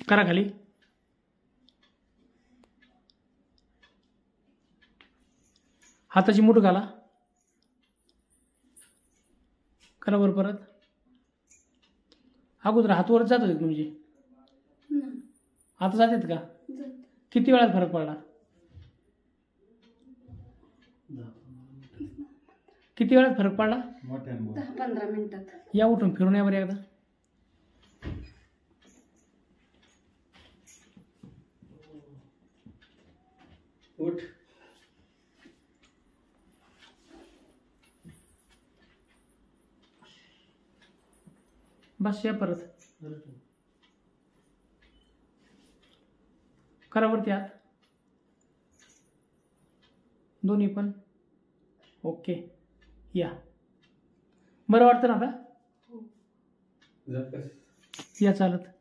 करा खाली. हाताची मूठ घाला. करा वर परत. अगोदर हात वर जात होते तुमचे? आता जातात का? किती वेळात फरक पडला? किती वेळात फरक पडला? 10-15 मिनिटात. या उठून फिरून या बरं एकदा. उठ. बस या परत. करा वरती हात. दोन्ही पण. ओके. या. बरं वाटतं ना आता? या चालत.